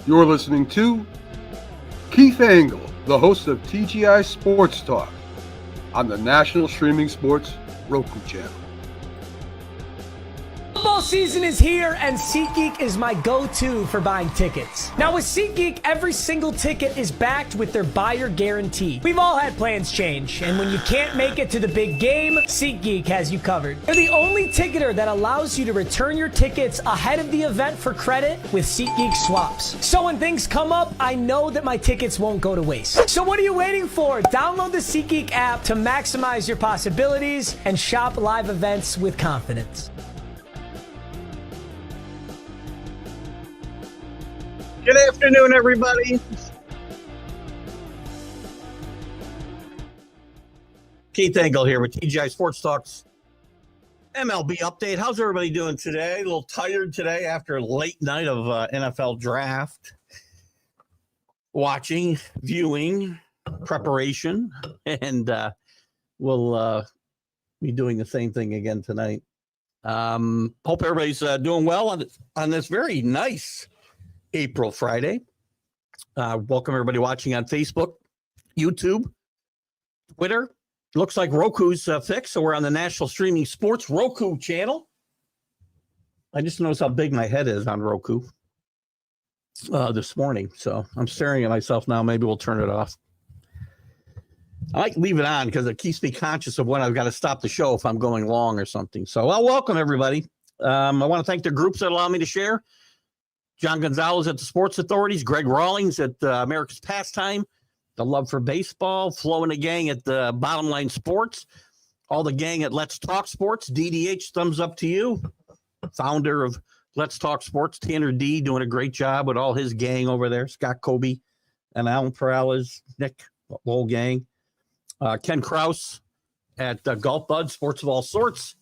You're listening to Keith Engle, the host of TGI Sports Talk on the national streaming sports Roku channel. Football season is here, and SeatGeek is my go-to for buying tickets. Now with SeatGeek, every single ticket is backed with their buyer guarantee. We've all had plans change, and when you can't make it to the big game, SeatGeek has you covered. They're the only ticketer that allows you to return your tickets ahead of the event for credit with SeatGeek swaps. So when things come up, I know that my tickets won't go to waste. So what are you waiting for? Download the SeatGeek app to maximize your possibilities and shop live events with confidence. Good afternoon, everybody. Keith Engle here with TGI Sports Talk's MLB update. How's everybody doing today? A little tired today after a late night of NFL draft. Watching, viewing, preparation, and we'll be doing the same thing again tonight. Hope everybody's doing well on this very nice April Friday. Welcome everybody watching on Facebook, YouTube, Twitter. Looks like Roku's fixed, so we're on the national streaming sports Roku channel. I just noticed how big my head is on Roku this morning, so I'm staring at myself now. Maybe we'll turn it off. I might leave it on because it keeps me conscious of when I've got to stop the show if I'm going long or something. So welcome everybody. I want to thank the groups that allow me to share. John Gonzalez at the Sports Authorities, Greg Rawlings at America's Pastime, the Love for Baseball, Flo and the gang at the Bottom Line Sports, all the gang at Let's Talk Sports, DDH, thumbs up to you, founder of Let's Talk Sports, Tanner D, doing a great job with all his gang over there, Scott Kobe and Alan Perales, Nick, the whole gang, Ken Kraus at Golf Bud, Sports of All Sorts,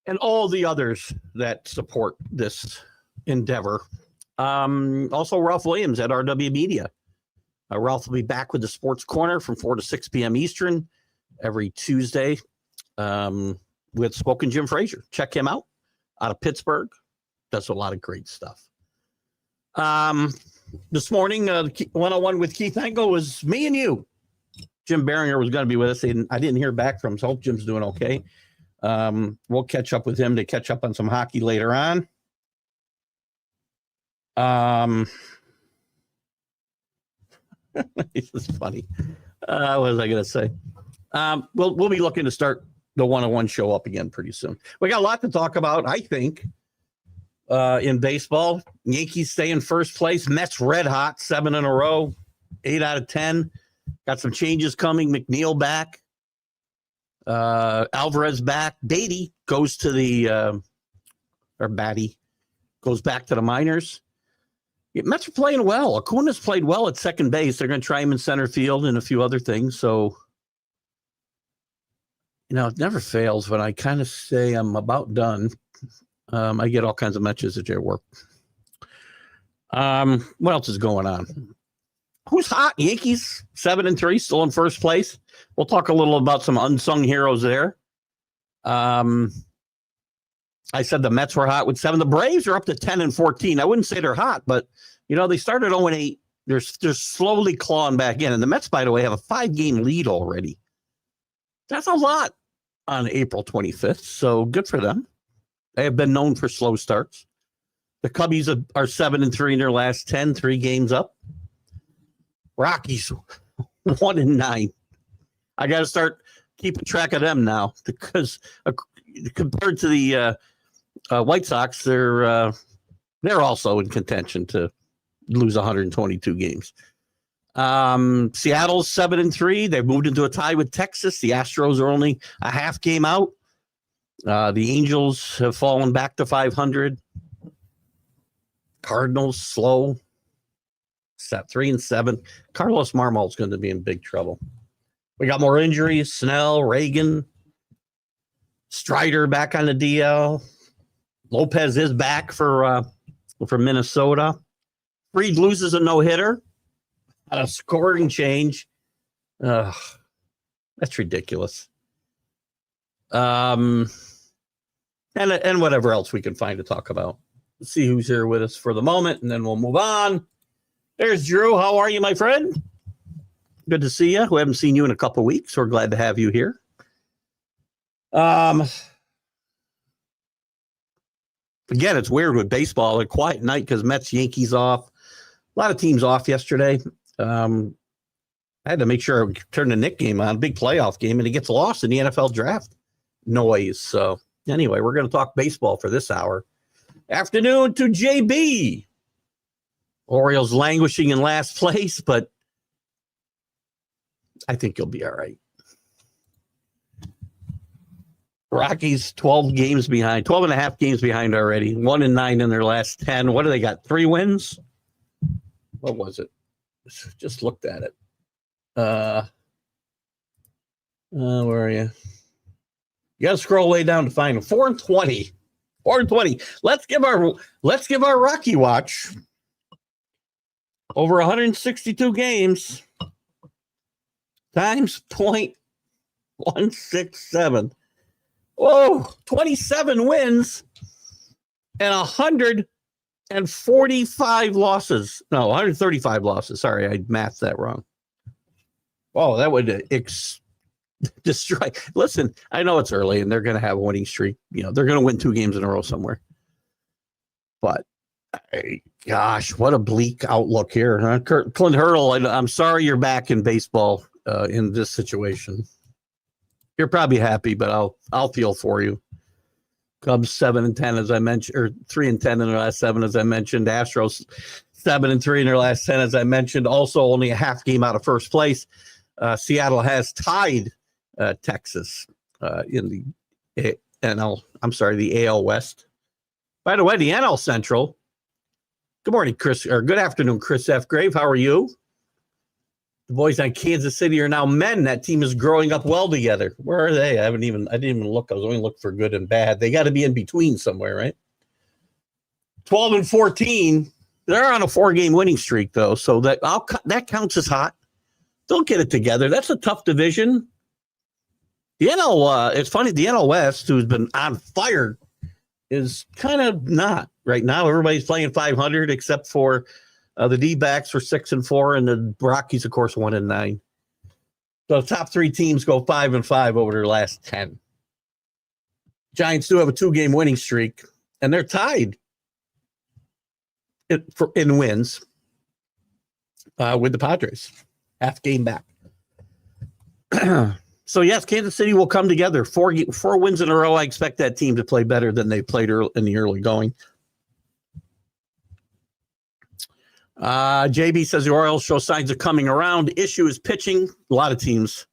and all the others that support this endeavor. Also Ralph Williams at RW Media. Ralph will be back with the Sports Corner from 4 to 6 p.m. Eastern every Tuesday with Spoken Jim Frazier. Check him out of Pittsburgh. Does a lot of great stuff. This morning, 101 with Keith Engle was me and you. Jim Beringer was going to be with us. I didn't hear back from him, so I hope Jim's doing okay. We'll catch up with him to catch up on some hockey later on. This is funny. What was I going to say? We'll be looking to start the 101 show up again pretty soon. We got a lot to talk about, I think, in baseball. Yankees stay in first place. Mets red hot, 7 in a row, 8 out of 10. Got some changes coming. McNeil back. Alvarez back. Beatty goes to the Batty goes back to the minors. Mets are playing well. Acuna's played well at second base. They're going to try him in center field and a few other things. So, it never fails when I kind of say I'm about done. I get all kinds of messages at work. What else is going on? Who's hot? Yankees, 7-3, still in first place. We'll talk a little about some unsung heroes there. I said the Mets were hot with 7. The Braves are up to 10-14. I wouldn't say they're hot, but, they started 0-8. They're slowly clawing back in. And the Mets, by the way, have a 5-game lead already. That's a lot on April 25th, so good for them. They have been known for slow starts. The Cubbies are 7-3 in their last 10, 3 games up. Rockies, 1-9. I got to start keeping track of them now because compared to the White Sox, they're also in contention to lose 122 games. Seattle's 7-3. They've moved into a tie with Texas. The Astros are only a half game out. The Angels have fallen back to 500. Cardinals slow. 3-7. Carlos Marmol's going to be in big trouble. We got more injuries. Snell, Reagan, Strider back on the DL. Lopez is back for Minnesota. Fried loses a no-hitter on a scoring change. That's ridiculous. And whatever else we can find to talk about. Let's see who's here with us for the moment, and then we'll move on. There's Drew. How are you, my friend? Good to see you. We haven't seen you in a couple of weeks. We're glad to have you here. Again, it's weird with baseball. A quiet night because Mets, Yankees off. A lot of teams off yesterday. I had to make sure I turned the Nick game on, big playoff game, and it gets lost in the NFL draft noise. So anyway, we're going to talk baseball for this hour. Afternoon to JB. Orioles languishing in last place, but I think you'll be all right. Rockies 12 games behind, 12 and a half games behind already. 1-9 in their last 10. What do they got? 3 wins? What was it? Just looked at it. Where are you? You got to scroll way down to find them. 4-20. 4-20. Let's give our Rocky watch over 162 games times 0.167. Whoa, 27 wins and 145 losses. No, 135 losses. Sorry, I mathed that wrong. Oh, that would destroy. Listen, I know it's early and they're going to have a winning streak. You know, they're going to win 2 games in a row somewhere. But, gosh, what a bleak outlook here. Huh? Clint Hurdle, I'm sorry you're back in baseball in this situation. You're probably happy, but I'll feel for you. Cubs 7-10, as I mentioned, or 3-10 in their last 7, as I mentioned. Astros 7-3 in their last 10, as I mentioned. Also, only a half game out of first place. Seattle has tied Texas in the the AL West. By the way, the NL Central. Good morning, Chris, or good afternoon, Chris F. Grave. How are you? The boys on Kansas City are now men. That team is growing up well together. Where are they? I didn't even look. I was only looking for good and bad. They got to be in between somewhere, right? 12-14. They're on a 4-game winning streak, though, so that counts as hot. They'll get it together. That's a tough division. The NL, it's funny, the NL West, who's been on fire, is kind of not right now. Everybody's playing 500 except for the D-backs were 6-4, and the Rockies, of course, 1-9. So the top 3 teams go 5-5 over their last 10. Giants do have a 2-game winning streak, and they're tied in wins with the Padres, half game back. So yes, Kansas City will come together. 4 wins in a row. I expect that team to play better than they played in the early going. JB says the Orioles show signs of coming around. Issue is pitching. A lot of teams,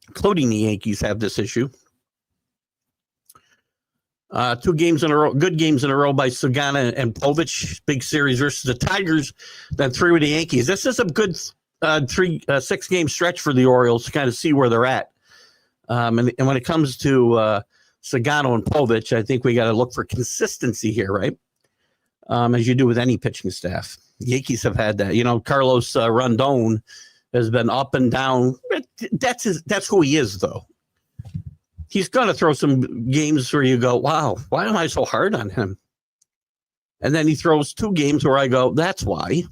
including the Yankees, have this issue. 2 games in a row, good games in a row by Sagana and Povich. Big series versus the Tigers, then 3 with the Yankees. This is a good 6-game stretch for the Orioles to kind of see where they're at. And when it comes to Sagano and Povich, I think we got to look for consistency here, right? As you do with any pitching staff. Yankees have had that. You know, Carlos Rondon has been up and down. That's who he is, though. He's going to throw some games where you go, wow, why am I so hard on him? And then he throws 2 games where I go, that's why.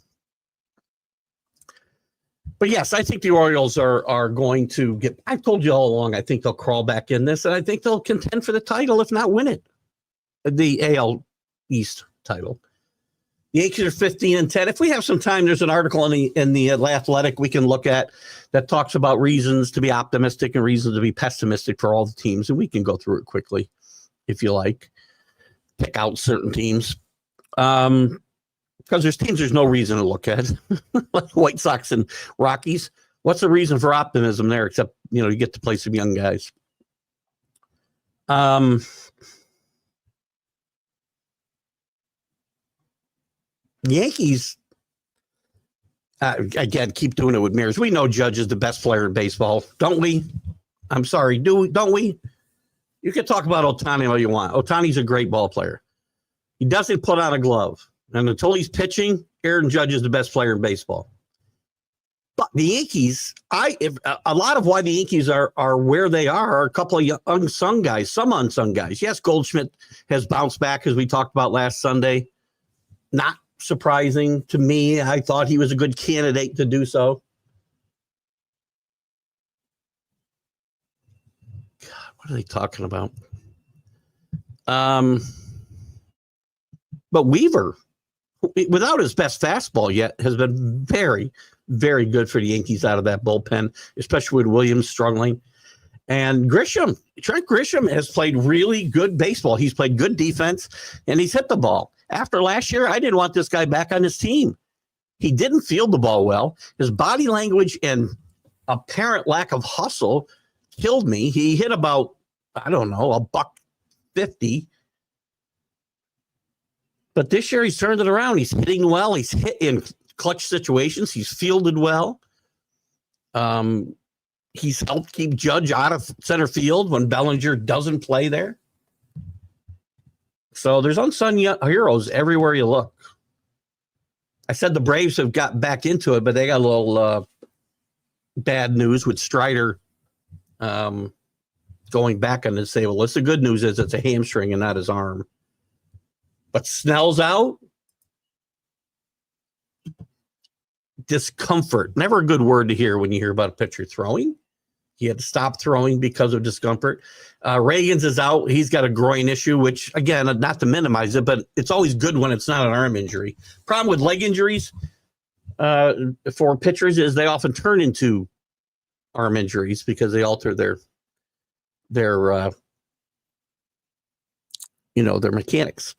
But yes, I think the Orioles are going to get, I've told you all along, I think they'll crawl back in this, and I think they'll contend for the title, if not win it. The AL East title. The Yankees are 15-10. If we have some time, there's an article in the Athletic we can look at that talks about reasons to be optimistic and reasons to be pessimistic for all the teams, and we can go through it quickly if you like. Pick out certain teams. Because there's teams there's no reason to look at, like White Sox and Rockies. What's the reason for optimism there, except, you get to play some young guys? Yankees, again, keep doing it with mirrors. We know Judge is the best player in baseball, don't we? I'm sorry, don't we? You can talk about Ohtani all you want. Ohtani's a great ball player. He doesn't put on a glove. And until he's pitching, Aaron Judge is the best player in baseball. But the Yankees, a lot of why the Yankees are where they are a couple of unsung guys, some unsung guys. Yes, Goldschmidt has bounced back, as we talked about last Sunday. Not surprising to me. I thought he was a good candidate to do so. God, what are they talking about? But Weaver, without his best fastball yet, has been very, very good for the Yankees out of that bullpen, especially with Williams struggling. And Trent Grisham has played really good baseball. He's played good defense, and he's hit the ball. After last year, I didn't want this guy back on his team. He didn't field the ball well. His body language and apparent lack of hustle killed me. He hit about, I don't know, $150. But this year he's turned it around. He's hitting well. He's hit in clutch situations. He's fielded well. He's helped keep Judge out of center field when Bellinger doesn't play there. So there's unsung heroes everywhere you look. I said the Braves have got back into it, but they got a little bad news with Strider going back on his table. The good news is it's a hamstring and not his arm. But Snell's out. Discomfort. Never a good word to hear when you hear about a pitcher throwing. He had to stop throwing because of discomfort. Reagans is out. He's got a groin issue, which, again, not to minimize it, but it's always good when it's not an arm injury. Problem with leg injuries for pitchers is they often turn into arm injuries because they alter their mechanics.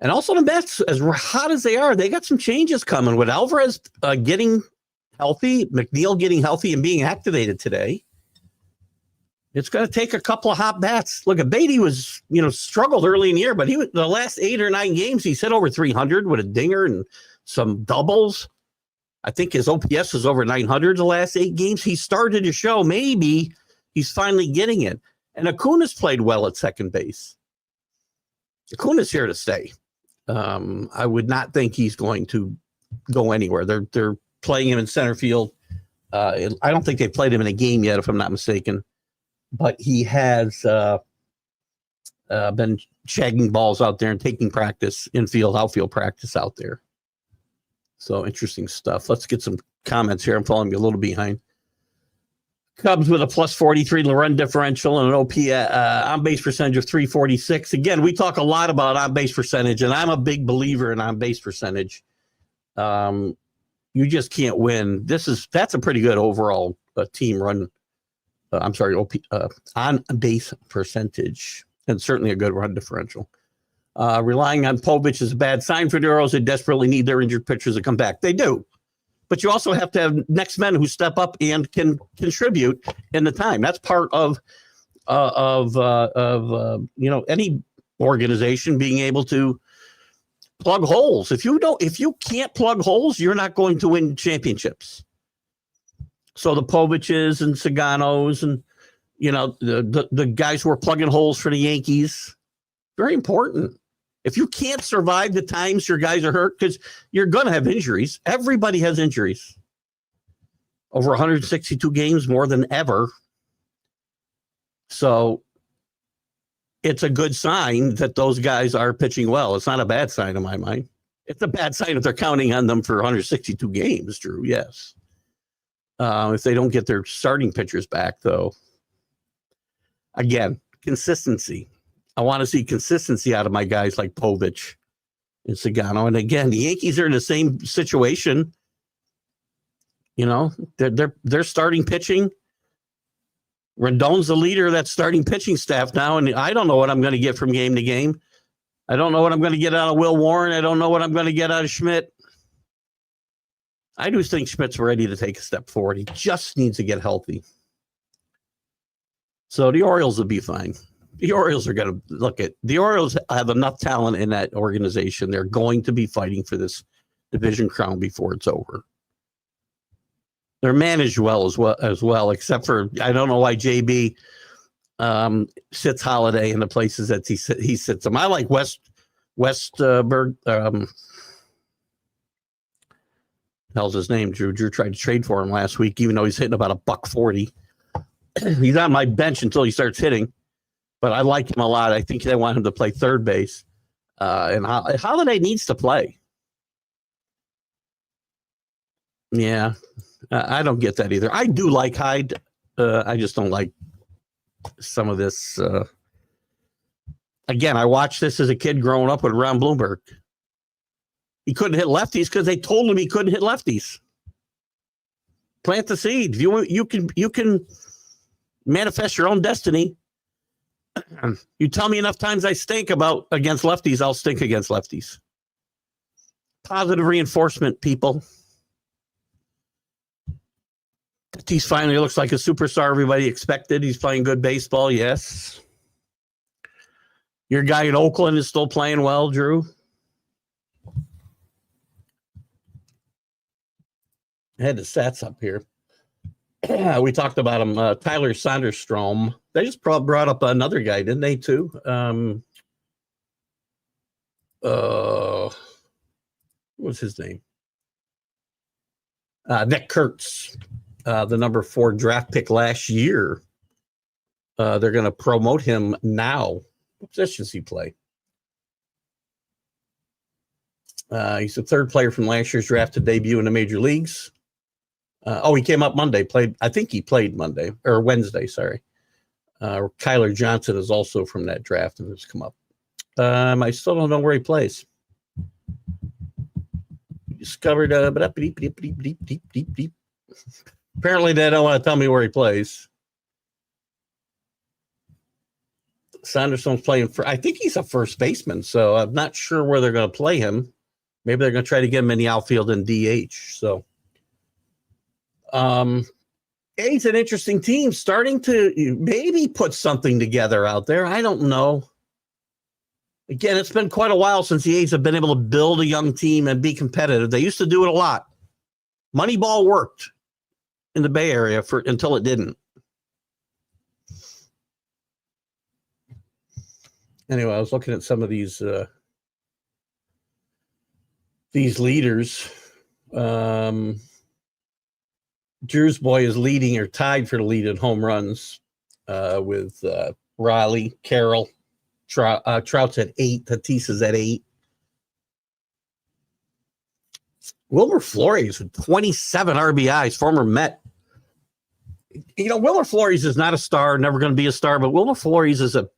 And also the Mets, as hot as they are, they got some changes coming with Alvarez getting healthy, McNeil getting healthy and being activated today. It's going to take a couple of hot bats. Look, Beatty was, struggled early in the year, but the last 8 or 9 games, he's hit over 300 with a dinger and some doubles. I think his OPS is over 900 the last 8 games. He started to show maybe he's finally getting it. And Acuna's played well at second base. Acuna's here to stay. I would not think he's going to go anywhere. They're playing him in center field. I don't think they played him in a game yet, if I'm not mistaken. But he has been shagging balls out there and taking practice, infield, outfield practice out there. So interesting stuff. Let's get some comments here. I'm falling a little behind. Cubs with a plus 43 run differential and an OP on-base percentage of 346. Again, we talk a lot about on-base percentage, and I'm a big believer in on-base percentage. You just can't win. That's a pretty good overall team run. OP on-base percentage, and certainly a good run differential. Relying on Povich is a bad sign for the Orioles. They desperately need their injured pitchers to come back. They do. But you also have to have next men who step up and can contribute in the time. That's part of any organization being able to plug holes. If you can't plug holes, you're not going to win championships. So the Poviches and Saganos and the guys who are plugging holes for the Yankees, very important. If you can't survive the times your guys are hurt, because you're going to have injuries. Everybody has injuries. Over 162 games, more than ever. So it's a good sign that those guys are pitching well. It's not a bad sign in my mind. It's a bad sign if they're counting on them for 162 games, Drew, yes. If they don't get their starting pitchers back, though. Again, consistency. I want to see consistency out of my guys like Povich and Sagano. And again, the Yankees are in the same situation. They're starting pitching. Rendon's the leader of that starting pitching staff now, and I don't know what I'm going to get from game to game. I don't know what I'm going to get out of Will Warren. I don't know what I'm going to get out of Schmidt. I do think Schmidt's ready to take a step forward. He just needs to get healthy. So the Orioles will be fine. The Orioles are going to the Orioles have enough talent in that organization. They're going to be fighting for this division crown before it's over. They're managed well as well, except for I don't know why JB sits Holiday in the places that he sits them. I like Westberg. Hell's his name? Drew tried to trade for him last week, even though he's hitting about $140. He's on my bench until he starts hitting. But I like him a lot. I think they want him to play third base. And Holiday needs to play. Yeah, I don't get that either. I do like Hyde. I just don't like some of this. Again, I watched this as a kid growing up with Ron Bloomberg. He couldn't hit lefties because they told him he couldn't hit lefties. Plant the seed. You can manifest your own destiny. You tell me enough times I stink against lefties, I'll stink against lefties. Positive reinforcement, people. Tatis finally looks like a superstar everybody expected. He's playing good baseball, yes. Your guy in Oakland is still playing well, Drew. I had the stats up here. We talked about him, Tyler Sonderstrom. They just brought up another guy, didn't they, too? What's his name? Nick Kurtz, the number 4 draft pick last year. They're going to promote him now. What position does he play? He's the 3rd player from last year's draft to debut in the major leagues. He came up Monday. I think he played Monday or Wednesday. Sorry. Kyler Johnson is also from that draft and has come up. I still don't know where he plays. Discovered. Apparently, they don't want to tell me where he plays. Sanderson's playing for. I think he's a first baseman, so I'm not sure where they're going to play him. Maybe they're going to try to get him in the outfield and DH. So. It's an interesting team starting to maybe put something together out there. I don't know. Again, it's been quite a while since the A's have been able to build a young team and be competitive. They used to do it a lot. Moneyball worked in the Bay Area until it didn't. Anyway, I was looking at some of these leaders. Drew's boy is leading or tied for the lead in home runs with Riley, Carroll. Trout's at 8. Tatis is at 8. Wilmer Flores with 27 RBIs, former Met. Wilmer Flores is not a star, never going to be a star, but Wilmer Flores is a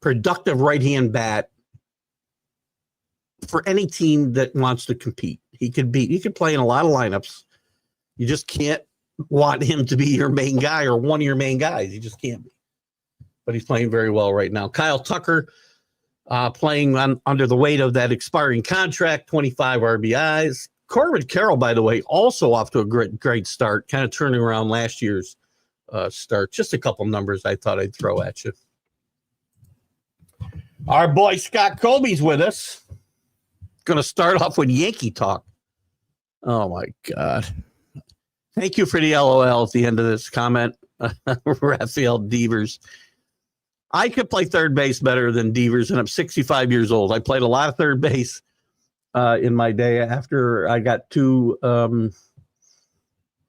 productive right-hand bat for any team that wants to compete. He could play in a lot of lineups. You just can't want him to be your main guy or one of your main guys. You just can't be. But he's playing very well right now. Kyle Tucker playing under the weight of that expiring contract, 25 RBIs. Corbin Carroll, by the way, also off to a great start, kind of turning around last year's start. Just a couple numbers I thought I'd throw at you. Our boy Scott Colby's with us. Going to start off with Yankee talk. Oh, my God. Thank you for the LOL at the end of this comment, Rafael Devers. I could play third base better than Devers, and I'm 65 years old. I played a lot of third base in my day after I got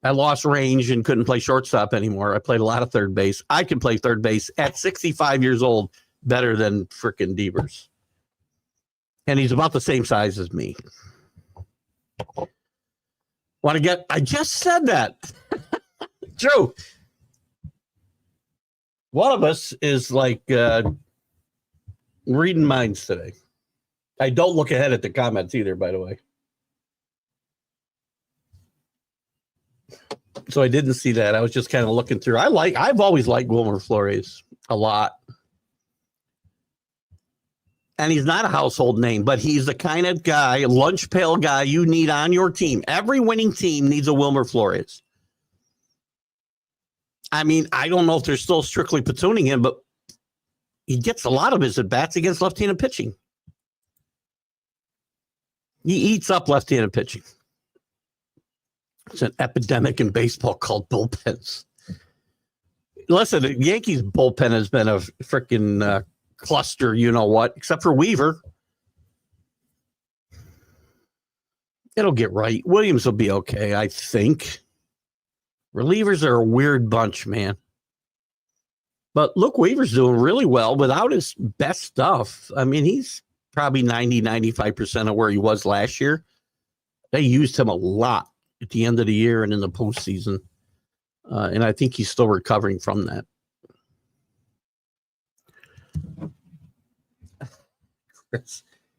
I lost range and couldn't play shortstop anymore. I played a lot of third base. I can play third base at 65 years old better than frickin' Devers. And he's about the same size as me. I just said that. True. One of us is like reading minds today. I don't look ahead at the comments either, by the way. So I didn't see that. I was just kind of looking through. I've always liked Wilmer Flores a lot. And he's not a household name, but he's the kind of guy, lunch pail guy you need on your team. Every winning team needs a Wilmer Flores. I mean, I don't know if they're still strictly platooning him, but he gets a lot of his at-bats against left-handed pitching. He eats up left-handed pitching. It's an epidemic in baseball called bullpens. Listen, the Yankees bullpen has been a freaking cluster, you know what, except for Weaver. It'll get right. Williams will be okay, I think. Relievers are a weird bunch, man. But look, Weaver's doing really well without his best stuff. I mean, he's probably 90, 95% of where he was last year. They used him a lot at the end of the year and in the postseason. And I think he's still recovering from that.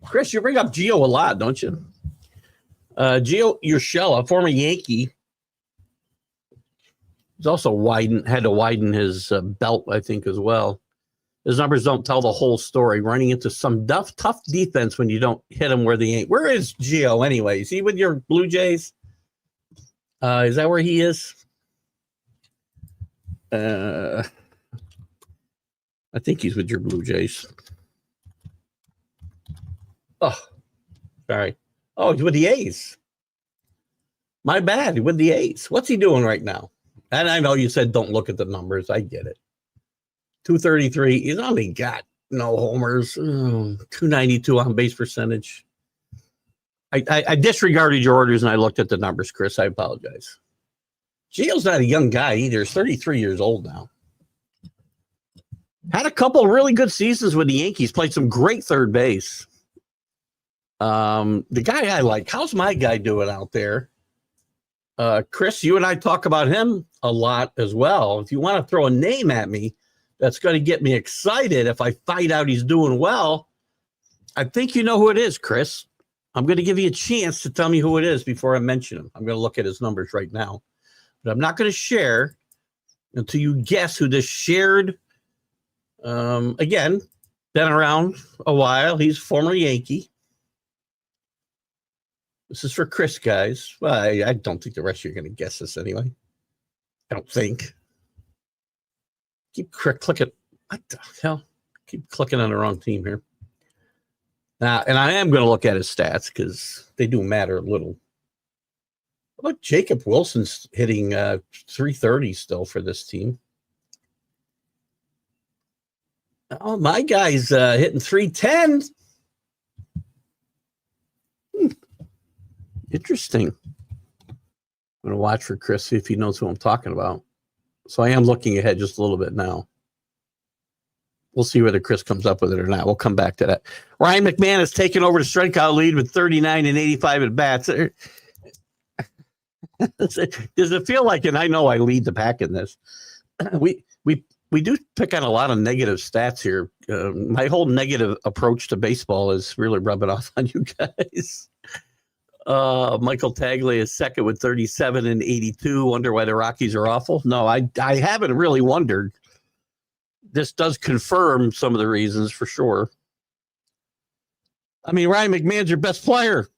Chris, you bring up Gio a lot, don't you? Gio Urshela, former Yankee, he's also had to widen his belt, I think, as well. His numbers don't tell the whole story. Running into some tough defense when you don't hit him where they ain't. Where is Gio anyway? Is he with your Blue Jays? Is that where he is? I think he's with your Blue Jays. Oh, sorry. Oh, he's with the A's. My bad. With the A's. What's he doing right now? And I know you said don't look at the numbers. I get it. 233. He's only got no homers. 292 on base percentage. I disregarded your orders and I looked at the numbers, Chris. I apologize. Gio's not a young guy either. He's 33 years old now. Had a couple really good seasons with the Yankees. Played some great third base. The guy I like, how's my guy doing out there? Chris, you and I talk about him a lot as well. If you want to throw a name at me, that's going to get me excited. If I find out he's doing well, I think you know who it is, Chris. I'm going to give you a chance to tell me who it is before I mention him. I'm going to look at his numbers right now, but I'm not going to share until you guess who this shared. Again, been around a while. He's a former Yankee. This is for Chris, guys. Well, I don't think the rest of you are going to guess this anyway. I don't think. Keep clicking. What the hell? Keep clicking on the wrong team here. Now, and I am going to look at his stats because they do matter a little. How about Jacob Wilson's hitting 330 still for this team? Oh, my guy's hitting 310. Interesting. I'm going to watch for Chris, see if he knows who I'm talking about. So I am looking ahead just a little bit now. We'll see whether Chris comes up with it or not. We'll come back to that. Ryan McMahon has taken over the strikeout lead with 39 and 85 at bats. Does it feel like, and I know I lead the pack in this, we do pick on a lot of negative stats here. My whole negative approach to baseball is really rubbing off on you guys. Michael Tagley is second with 37 and 82. Wonder why the Rockies are awful? No, I haven't really wondered. This does confirm some of the reasons for sure. I mean, Ryan McMahon's your best player.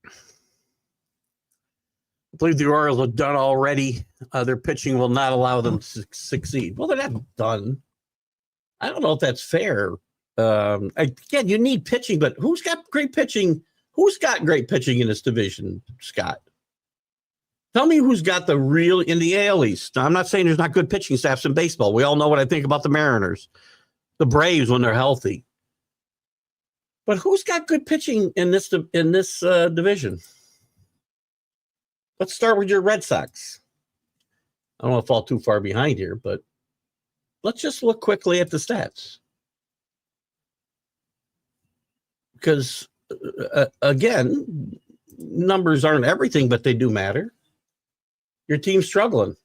I believe the Orioles are done already. Their pitching will not allow them to succeed. Well, they're not done. I don't know if that's fair. Again, you need pitching, but who's got great pitching? Who's got great pitching in this division, Scott? Tell me who's got the real in the AL East. Now, I'm not saying there's not good pitching staffs in baseball. We all know what I think about the Mariners, the Braves when they're healthy. But who's got good pitching in this division? Let's start with your Red Sox. I don't want to fall too far behind here, but let's just look quickly at the stats. Because, again, numbers aren't everything, but they do matter. Your team's struggling.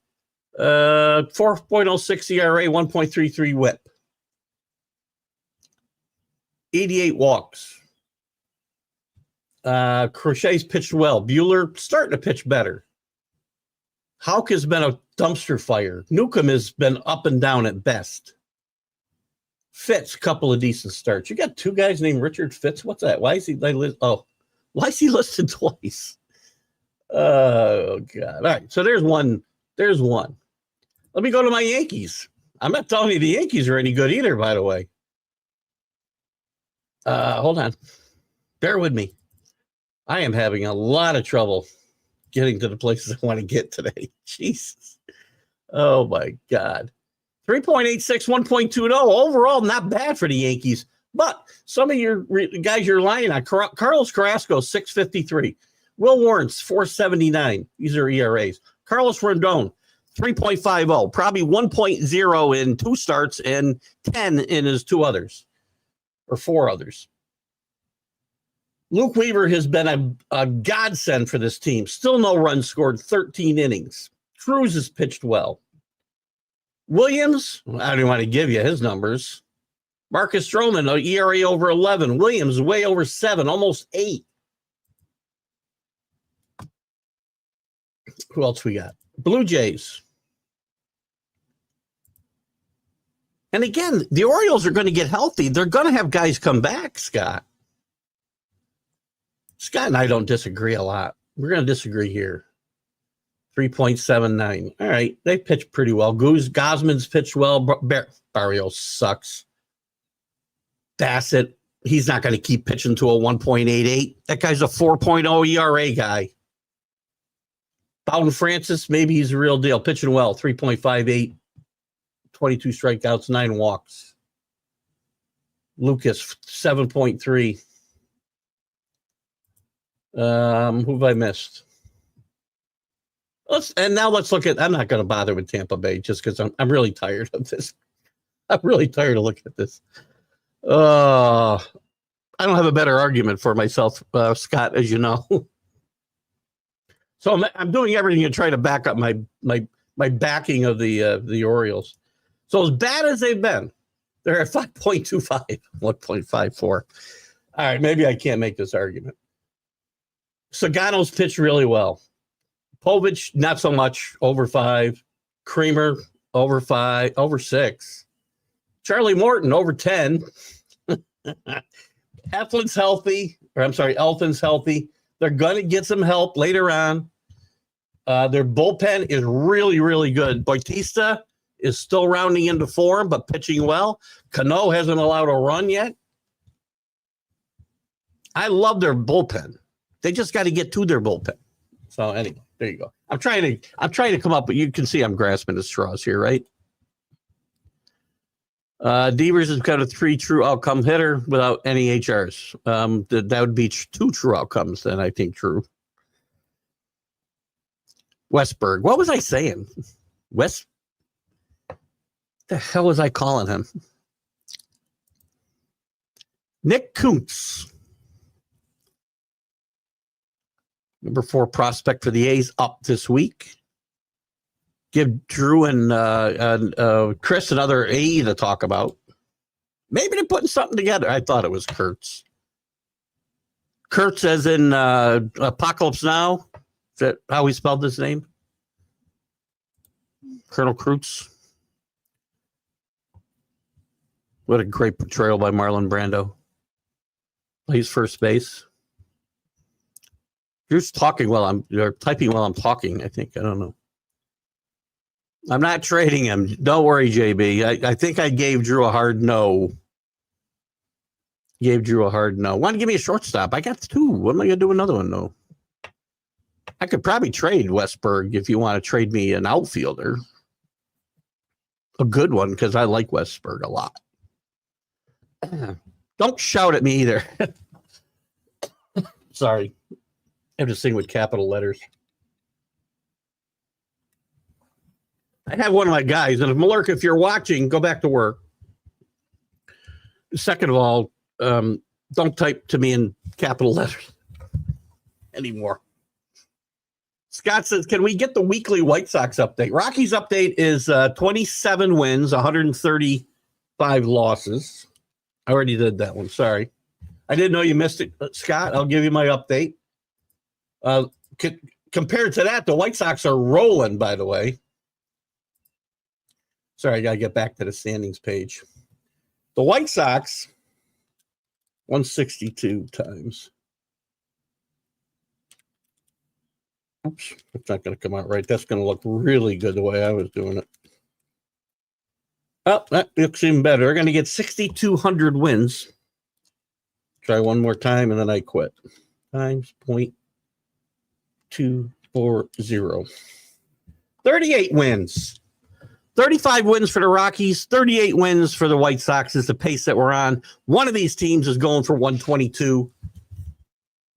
4.06 ERA, 1.33 whip. 88 walks. Crochet's pitched well. Buehler starting to pitch better. Houck has been a dumpster fire. Newcomb has been up and down at best. Fitz, couple of decent starts. You got two guys named Richard Fitz. What's that? Why is he listed twice? Oh God! All right, so there's one. There's one. Let me go to my Yankees. I'm not telling you the Yankees are any good either, by the way. Hold on. Bear with me. I am having a lot of trouble getting to the places I want to get today. Jesus. Oh my God. 3.86, 1.20. Overall, not bad for the Yankees. But some of your guys you're relying on. Carlos Carrasco, 6.53. Will Warren's 4.79. These are ERAs. Carlos Rendon, 3.50. Probably 1.0 in two starts and 10 in his two others. Or four others. Luke Weaver has been a godsend for this team. Still no runs scored, 13 innings. Cruz has pitched well. Williams, I don't want to give you his numbers. Marcus Stroman, an ERA over 11. Williams, way over 7, almost 8. Who else we got? Blue Jays. And again, the Orioles are going to get healthy. They're going to have guys come back, Scott. Scott and I don't disagree a lot. We're going to disagree here. 3.79. All right. They pitched pretty well. Gosman's pitched well. Barrios sucks. Bassett, he's not going to keep pitching to a 1.88. That guy's a 4.0 ERA guy. Bowden Francis, maybe he's a real deal. Pitching well, 3.58. 22 strikeouts, 9 walks. Lucas, 7.3. Who have I missed? Let's look at. I'm not going to bother with Tampa Bay just because I'm really tired of this. I'm really tired of looking at this. I don't have a better argument for myself, Scott, as you know. So I'm doing everything to try to back up my backing of the Orioles. So as bad as they've been, they're at 5.25, 1.54. All right, maybe I can't make this argument. Sagano's pitched really well. Povich, not so much, over 5. Creamer, over 5, over 6. Charlie Morton, over 10. Elton's healthy. They're going to get some help later on. Their bullpen is really, really good. Bautista is still rounding into form, but pitching well. Cano hasn't allowed a run yet. I love their bullpen. They just got to get to their bullpen. So anyway, there you go. I'm trying to come up, but you can see I'm grasping at straws here, right? Devers has got a 3 true outcome hitter without any HRs. That would be 2 true outcomes then, I think, true. Westberg. What was I saying? The hell was I calling him? Nick Kuntz. Number 4 prospect for the A's up this week. Give Drew and Chris another AE to talk about. Maybe they're putting something together. I thought it was Kurtz. Kurtz as in Apocalypse Now. Is that how he spelled his name? Colonel Kurtz. What a great portrayal by Marlon Brando. Plays first base. You're talking you're typing while I'm talking, I think. I don't know. I'm not trading him. Don't worry, JB. I think I gave Drew a hard no. Want to give me a shortstop? I got 2. What am I going to do with another one, though? I could probably trade Westberg if you want to trade me an outfielder. A good one, because I like Westberg a lot. Don't shout at me either. Sorry. I have to sing with capital letters. I have one of my guys, and if Malurk, if you're watching, go back to work. Second of all, don't type to me in capital letters anymore. Scott says, can we get the weekly White Sox update? Rockies update is 27 wins, 135 losses. I already did that one. Sorry. I didn't know you missed it, Scott. I'll give you my update. Compared to that, the White Sox are rolling, by the way. Sorry, I got to get back to the standings page. The White Sox, 162 times. Oops, it's not going to come out right. That's going to look really good the way I was doing it. Oh, that looks even better. They're going to get 6,200 wins. Try one more time, and then I quit. Times 0.240. 38 wins. 35 wins for the Rockies, 38 wins for the White Sox is the pace that we're on. One of these teams is going for 122. I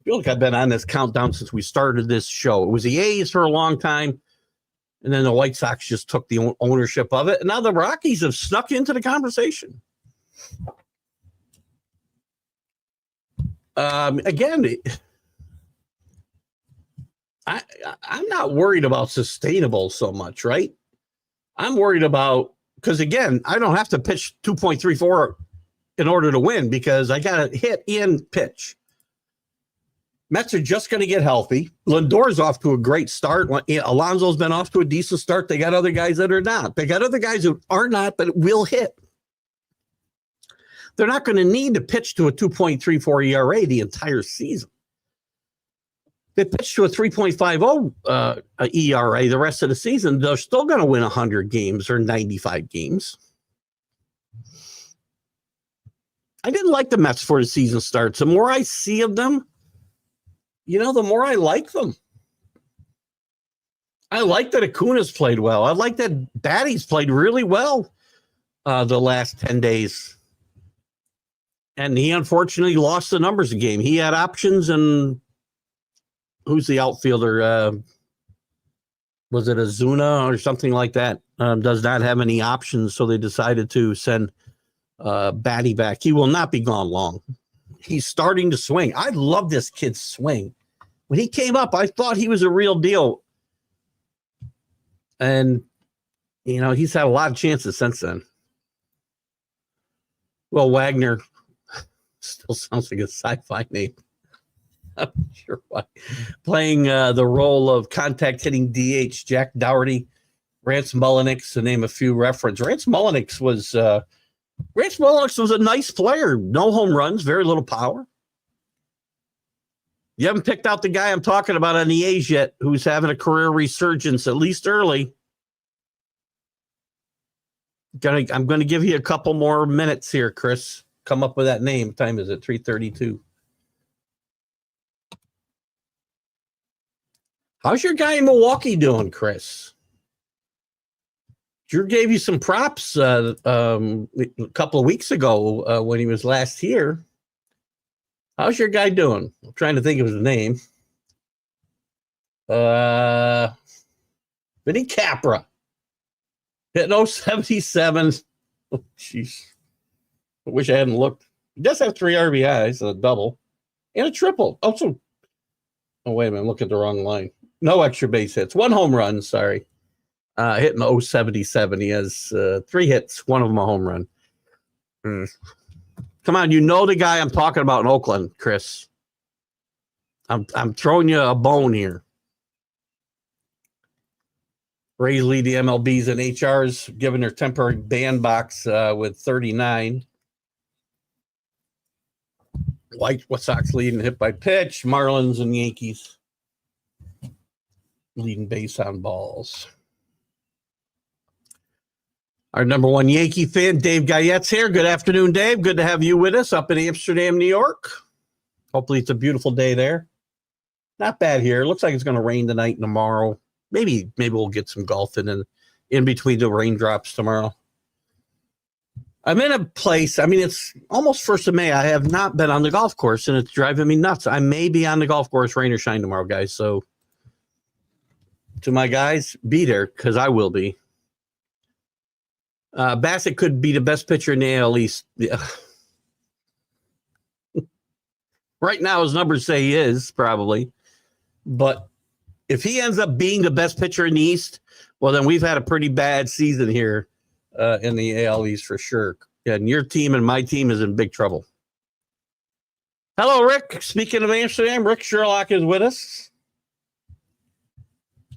feel like I've been on this countdown since we started this show. It was the A's for a long time, and then the White Sox just took the ownership of it, and now the Rockies have snuck into the conversation. Again, I'm not worried about sustainable so much, right? I'm worried about, because again, I don't have to pitch 2.34 in order to win because I got to hit and pitch. Mets are just going to get healthy. Lindor's off to a great start. Alonso's been off to a decent start. They got other guys that are not. They got other guys who are not, but will hit. They're not going to need to pitch to a 2.34 ERA the entire season. They pitch to a 3.50 ERA the rest of the season. They're still going to win 100 games or 95 games. I didn't like the Mets before the season starts. The more I see of them, the more I like them. I like that Acuna's played well. I like that Batty's played really well the last 10 days. And he unfortunately lost the numbers game. He had options, and who's the outfielder? Was it Azuna or something like that? Does not have any options, so they decided to send Batty back. He will not be gone long. He's starting to swing. I love this kid's swing. When he came up, I thought he was a real deal. And, he's had a lot of chances since then. Well, Wagner still sounds like a sci-fi name. I'm not sure why. Playing the role of contact hitting DH, Jack Dougherty, Rance Mulliniks, to name a few reference. Rance Mulliniks was a nice player. No home runs, very little power. You haven't picked out the guy I'm talking about on the A's yet, who's having a career resurgence, at least early. I'm going to give you a couple more minutes here, Chris. Come up with that name. What time is it? 3:32. How's your guy in Milwaukee doing, Chris? Drew gave you some props a couple of weeks ago when he was last here. How's your guy doing? I'm trying to think of his name. Vinny Capra. Hitting 077. Oh, jeez. I wish I hadn't looked. He does have 3 RBIs, a double, and a triple. Oh, wait a minute. I'm looking at the wrong line. No extra base hits. 1 home run, sorry. Hitting 077. He has 3 hits, 1 of them a home run. Come on, the guy I'm talking about in Oakland, Chris. I'm throwing you a bone here. Rays lead the MLBs and HRs, given their temporary bandbox with 39. White Sox leading hit by pitch. Marlins and Yankees leading base on balls. Our number one Yankee fan, Dave Guyette's here. Good afternoon, Dave. Good to have you with us up in Amsterdam, New York. Hopefully it's a beautiful day there. Not bad here. Looks like it's going to rain tonight and tomorrow. Maybe we'll get some golfing in between the raindrops tomorrow. I'm in a place, it's almost 1st of May. I have not been on the golf course, and it's driving me nuts. I may be on the golf course, rain or shine tomorrow, guys. So to my guys, be there, because I will be. Bassett could be the best pitcher in the AL East. Yeah. Right now, his numbers say he is, probably. But if he ends up being the best pitcher in the East, well, then we've had a pretty bad season here in the AL East for sure. And your team and my team is in big trouble. Hello, Rick. Speaking of Amsterdam, Rick Sherlock is with us.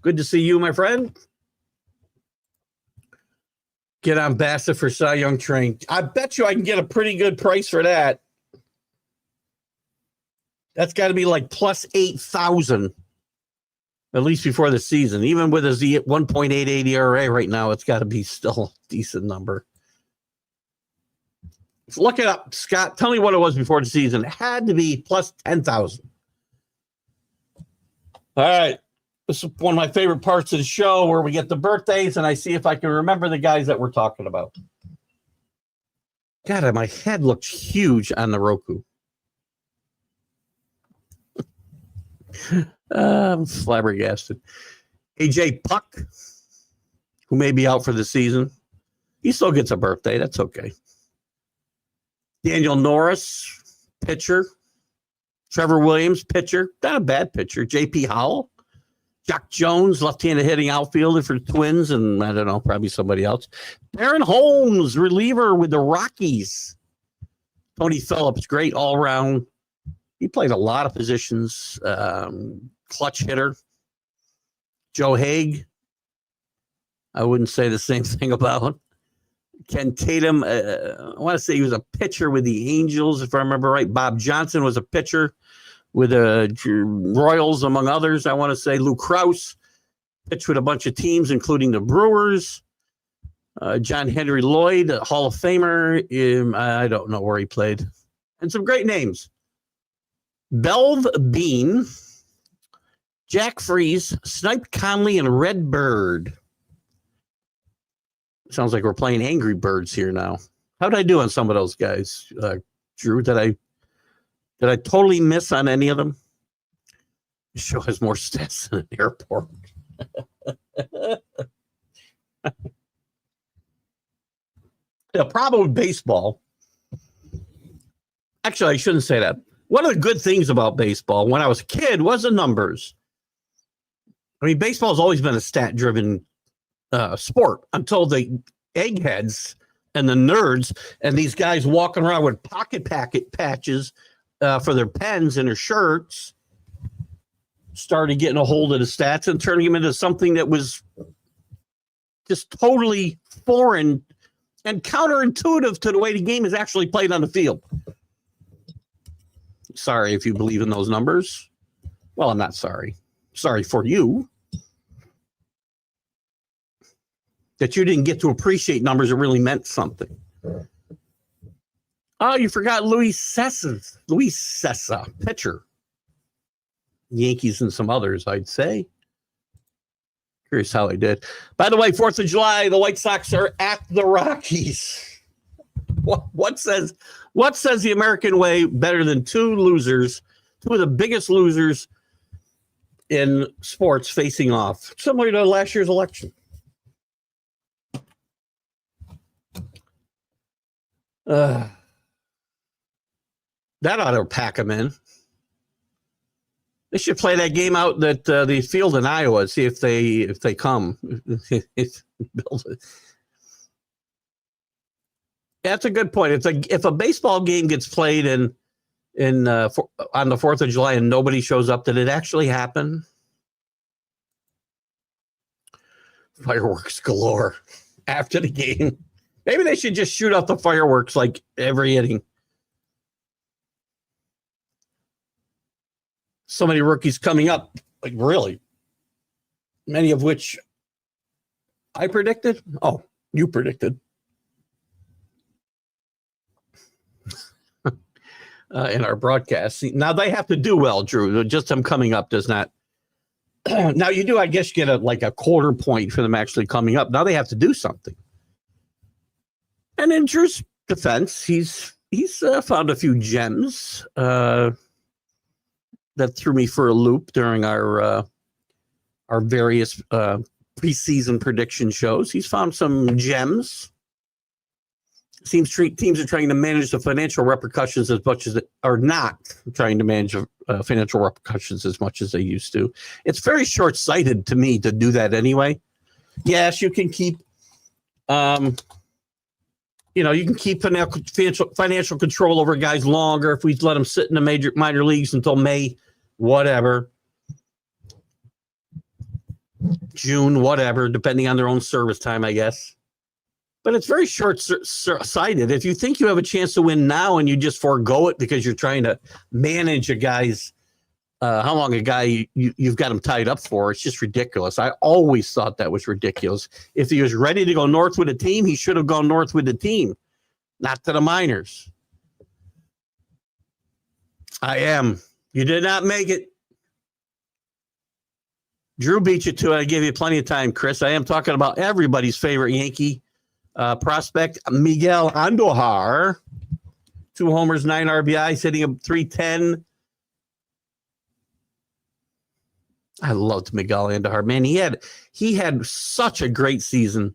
Good to see you, my friend. Get on Bassett for Cy Young train. I bet you I can get a pretty good price for that. That's got to be like plus 8,000, at least before the season. Even with his 1.88 ERA right now, it's got to be still a decent number. Look it up, Scott. Tell me what it was before the season. It had to be plus 10,000. All right. This is one of my favorite parts of the show where we get the birthdays and I see if I can remember the guys that we're talking about. God, my head looks huge on the Roku. I'm flabbergasted. AJ Puck, who may be out for the season. He still gets a birthday. That's okay. Daniel Norris, pitcher. Trevor Williams, pitcher, not a bad pitcher. J.P. Howell, Jock Jones, left-handed hitting outfielder for the Twins, and I don't know, probably somebody else. Aaron Holmes, reliever with the Rockies. Tony Phillips, great all-around. He played a lot of positions. Clutch hitter. Joe Haig, I wouldn't say the same thing about. Ken Tatum, I want to say he was a pitcher with the Angels, if I remember right. Bob Johnson was a pitcher with the Royals, among others. I want to say Lou Krause pitched with a bunch of teams, including the Brewers. John Henry Lloyd, a Hall of Famer. I don't know where he played. And some great names. Belv Bean, Jack Freese, Snipe Conley, and Red Bird. Sounds like we're playing Angry Birds here now. How did I do on some of those guys, Drew? Did I totally miss on any of them? The show has more stats than an airport. The problem with baseball, actually, I shouldn't say that. One of the good things about baseball when I was a kid was the numbers. I mean, baseball has always been a stat-driven sport until the eggheads and the nerds and these guys walking around with pocket patches for their pens and their shirts started getting a hold of the stats and turning them into something that was just totally foreign and counterintuitive to the way the game is actually played on the field. Sorry if you believe in those numbers. Well, I'm not sorry. Sorry for you that you didn't get to appreciate numbers that really meant something. Oh, you forgot Luis Cessa, pitcher. Yankees and some others, I'd say. Curious how they did. By the way, 4th of July, the White Sox are at the Rockies. What says the American way better than two of the biggest losers in sports facing off, similar to last year's election? That ought to pack them in. They should play that game out that the field in Iowa. See if they come. That's a good point. If a baseball game gets played on the 4th of July and nobody shows up, did it actually happen? Fireworks galore after the game. Maybe they should just shoot off the fireworks like every inning. So many rookies coming up, like really, many of which I predicted. Oh, you predicted. In our broadcast. Now they have to do well, Drew. Just them coming up does not. Now you do, I guess, get a quarter point for them actually coming up. Now they have to do something. And in Drew's defense, he's found a few gems that threw me for a loop during our various preseason prediction shows. He's found some gems. Teams are trying to manage the financial repercussions as much as they are not trying to manage financial repercussions as much as they used to. It's very short-sighted to me to do that anyway. Yes, you can keep, you can keep financial control over guys longer if we let them sit in the minor leagues until May, whatever, June, whatever, depending on their own service time, I guess. But it's very short-sighted. If you think you have a chance to win now and you just forego it because you're trying to manage a guy's, how long a guy you've got him tied up for, it's just ridiculous. I always thought that was ridiculous. If he was ready to go north with the team, he should have gone north with the team, not to the minors. I am. You did not make it. Drew beat you to it. I gave you plenty of time, Chris. I am talking about everybody's favorite Yankee prospect, Miguel Andujar. 2 homers, 9 RBIs, hitting him .310. I loved Miguel Andujar. Man, he had such a great season.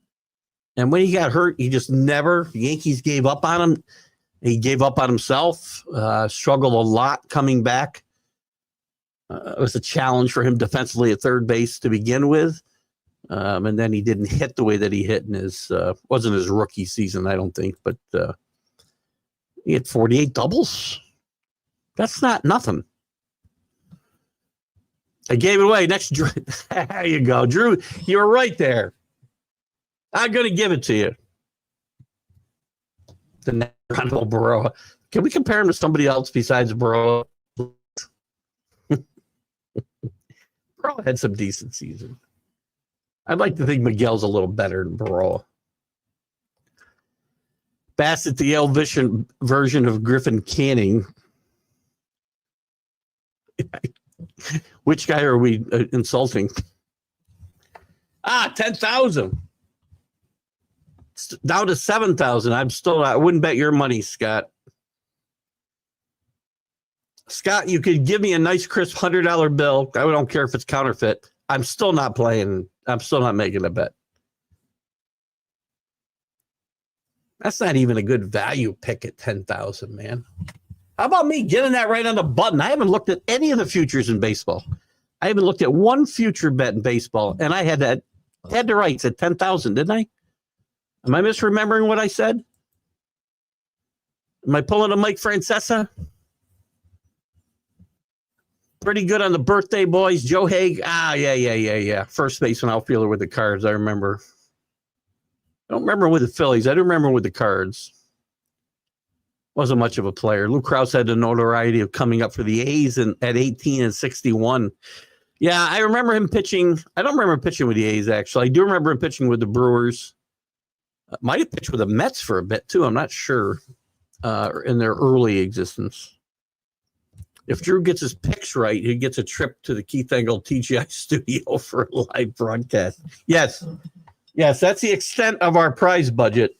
And when he got hurt, he just the Yankees gave up on him. He gave up on himself, struggled a lot coming back It was a challenge for him defensively at third base to begin with. And then he didn't hit the way that he hit in his, wasn't his rookie season, I don't think, but he had 48 doubles. That's not nothing. I gave it away. Next, Drew. There you go. Drew, you were right there. I'm going to give it to you. The next Ronald Burrow. Can we compare him to somebody else besides Burrow? Burrow had some decent season. I'd like to think Miguel's a little better than Burrow. Bassett, the Yale version of Griffin Canning. Which guy are we insulting? 10,000. Down to 7,000. I wouldn't bet your money, Scott. Scott, you could give me a nice crisp $100 bill. I don't care if it's counterfeit. I'm still not playing. I'm still not making a bet. That's not even a good value pick at 10,000, man. How about me getting that right on the button? I haven't looked at any of the futures in baseball. I haven't looked at one future bet in baseball, and I had the rights at 10,000, didn't I? Am I misremembering what I said? Am I pulling a Mike Francesa? Pretty good on the birthday boys. Joe Haig. Yeah. First baseman outfielder with the Cards. I remember. I don't remember with the Phillies. I do remember with the Cards. Wasn't much of a player. Lou Krause had the notoriety of coming up for the A's at 18 and 61. Yeah, I remember him pitching. I don't remember pitching with the A's, actually. I do remember him pitching with the Brewers. Might have pitched with the Mets for a bit, too. I'm not sure in their early existence. If Drew gets his picks right, he gets a trip to the Keith Engle TGI studio for a live broadcast. Yes, that's the extent of our prize budget.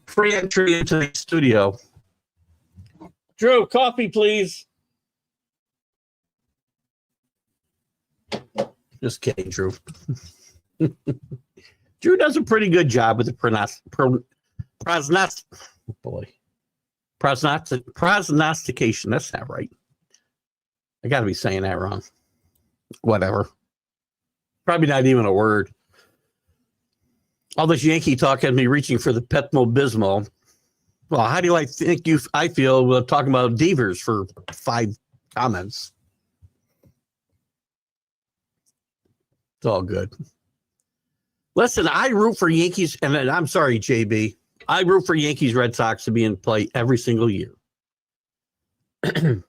Free entry into the studio. Drew, coffee, please. Just kidding, Drew. Drew does a pretty good job with the prognostication. That's not right. I got to be saying that wrong. Whatever. Probably not even a word. All this Yankee talk had me reaching for the Pepto-Bismol. Well, how do I think I feel talking about Devers for 5 comments? It's all good. Listen, I root for Yankees, and I'm sorry, JB. I root for Yankees Red Sox to be in play every single year. I'm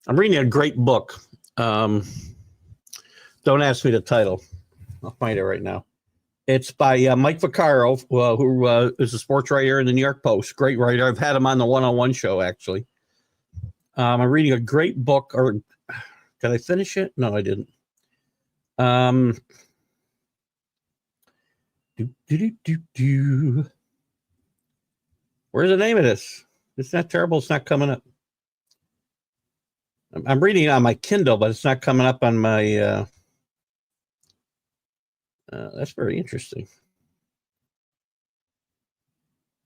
reading a great book. Don't ask me the title. I'll find it right now. It's by Mike Vaccaro, who is a sports writer in the New York Post. Great writer. I've had him on the one-on-one show, actually. I'm reading a great book. Or did I finish it? No, I didn't. Where's the name of this? It's not terrible. It's not coming up. I'm reading it on my Kindle, but it's not coming up on my... that's very interesting.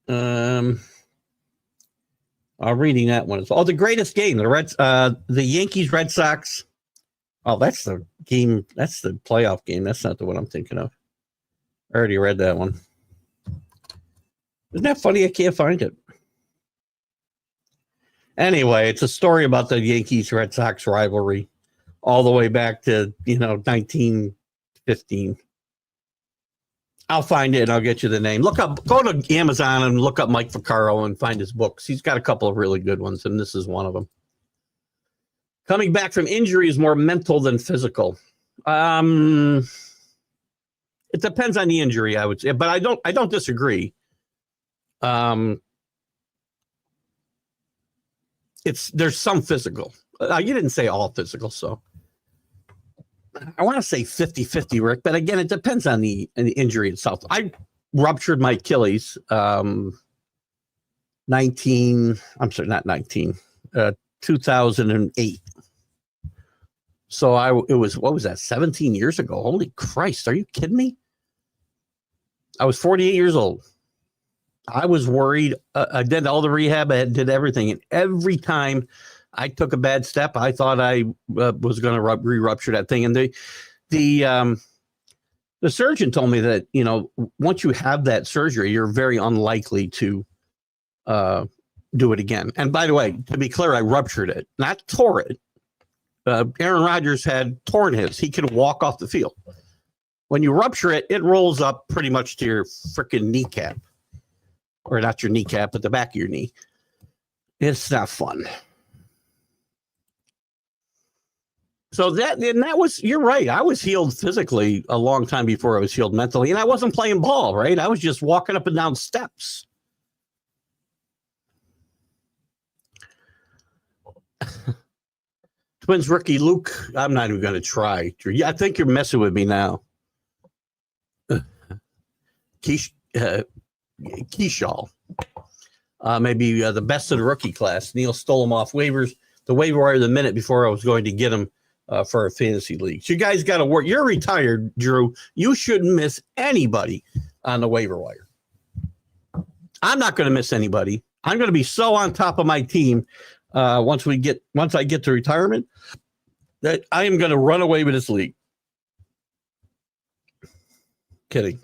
I'm reading that one. Oh, the greatest game. The Yankees Red Sox. Oh, that's the game. That's the playoff game. That's not the one I'm thinking of. I already read that one. Isn't that funny? I can't find it. Anyway, it's a story about the Yankees Red Sox rivalry all the way back to 1915. I'll find it and I'll get you the name. Go to Amazon and look up Mike Vaccaro and find his books. He's got a couple of really good ones, and this is one of them. Coming back from injury is more mental than physical. It depends on the injury, I would say, but I don't disagree. There's some physical. You didn't say all physical, so I want to say 50-50, Rick, but again, it depends on the injury itself. I ruptured my Achilles 2008. So it was, what was that, 17 years ago? Holy Christ, are you kidding me? I was 48 years old. I was worried. I did all the rehab. I did everything. And every time I took a bad step. I thought I was going to re-rupture that thing. And the surgeon told me that, once you have that surgery, you're very unlikely to do it again. And by the way, to be clear, I ruptured it, not tore it. Aaron Rodgers had torn his. He could walk off the field. When you rupture it, it rolls up pretty much to your freaking kneecap. Or not your kneecap, but the back of your knee. It's not fun. So that was, you're right. I was healed physically a long time before I was healed mentally. And I wasn't playing ball, right? I was just walking up and down steps. Twins rookie Luke, I'm not even going to try. Yeah, I think you're messing with me now. Keyshaw. Maybe the best of the rookie class. Neil stole him off waivers. The waiver wire the minute before I was going to get him for a fantasy league. So you guys got to work. You're retired, Drew. You shouldn't miss anybody on the waiver wire. I'm not going to miss anybody. I'm going to be so on top of my team once I get to retirement that I am going to run away with this league. Kidding.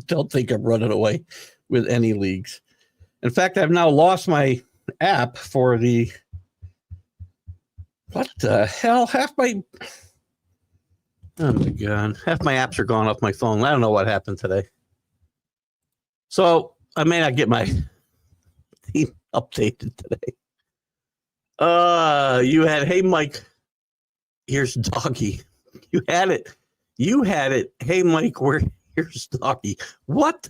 Don't think I'm running away with any leagues. In fact, I've now lost my app for the, what the hell? Half my apps are gone off my phone. I don't know what happened today. So I may not get my team updated today. You had, hey, Mike, here's Doggy. You had it. Hey, Mike, here's Doggy. What?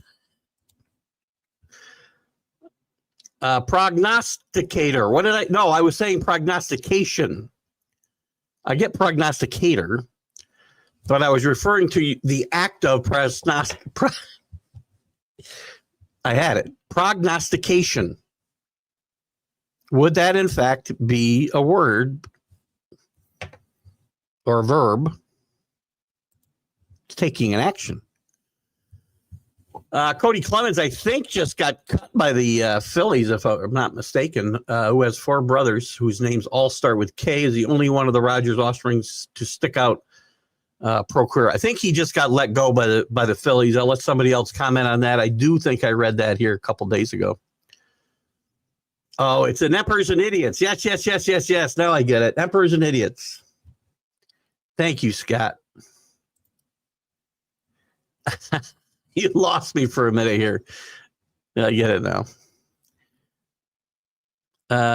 Prognosticator. What did I? No, I was saying prognostication. I get prognosticator, but I was referring to the act of I had it. Prognostication. Would that, in fact, be a word or a verb taking an action? Cody Clemens, I think, just got cut by the Phillies, if I'm not mistaken, who has four brothers whose names all start with K, is the only one of the Rogers offsprings to stick out pro career. I think he just got let go by the Phillies. I'll let somebody else comment on that. I do think I read that here a couple days ago. Oh, it's an Emperors and Idiots. Yes. Now I get it. Emperors and Idiots. Thank you, Scott. You lost me for a minute here. I get it now.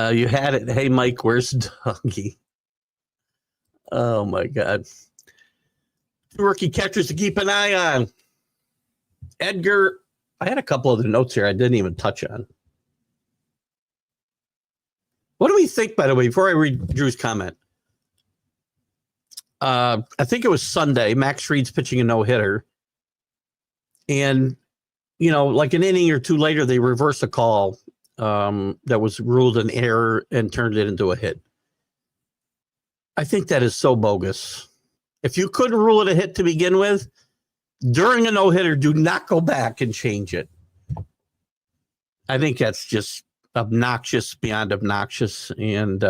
You had it. Hey, Mike, where's Doggy? Oh, my God. Two rookie catchers to keep an eye on. Edgar, I had a couple of the notes here I didn't even touch on. What do we think, by the way, before I read Drew's comment? I think it was Sunday. Max Fried's pitching a no-hitter. And, like an inning or two later, they reversed a call that was ruled an error and turned it into a hit. I think that is so bogus. If you couldn't rule it a hit to begin with, during a no-hitter, do not go back and change it. I think that's just obnoxious beyond obnoxious, and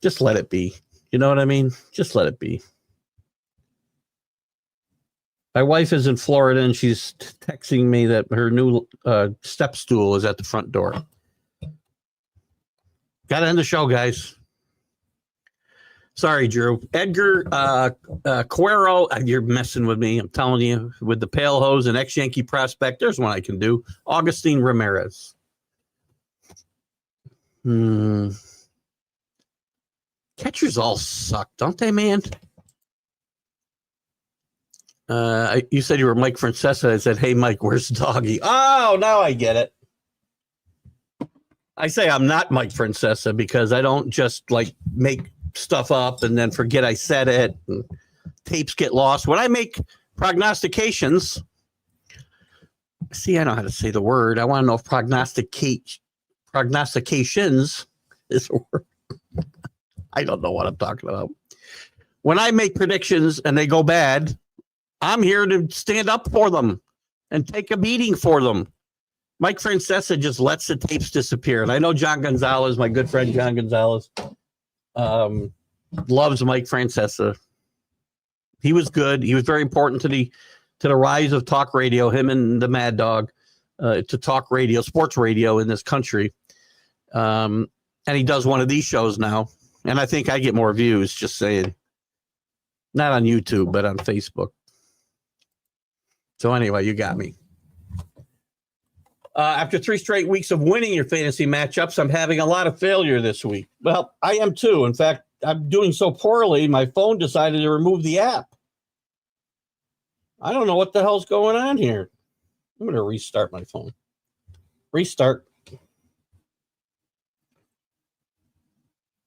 just let it be. You know what I mean? Just let it be. My wife is in Florida, and she's texting me that her new step stool is at the front door. Got to end the show, guys. Sorry, Drew. Edgar Cuero, you're messing with me. I'm telling you, with the pale hose and ex-Yankee prospect, there's one I can do. Augustine Ramirez. Catchers all suck, don't they, man? You said you were Mike Francesa. I said, hey, Mike, where's Doggy? Oh, now I get it. I say I'm not Mike Francesa because I don't just make stuff up and then forget I said it, and tapes get lost. When I make prognostications, see, I know how to say the word. I want to know if prognostications is a word. I don't know what I'm talking about. When I make predictions and they go bad, I'm here to stand up for them and take a beating for them. Mike Francesa just lets the tapes disappear. And I know John Gonzalez, my good friend John Gonzalez, loves Mike Francesa. He was good. He was very important to the rise of talk radio, him and the Mad Dog, to talk radio, sports radio in this country. And he does one of these shows now. And I think I get more views, just saying. Not on YouTube, but on Facebook. So anyway, you got me. After 3 straight weeks of winning your fantasy matchups, I'm having a lot of failure this week. Well, I am too. In fact, I'm doing so poorly, my phone decided to remove the app. I don't know what the hell's going on here. I'm going to restart my phone. Restart.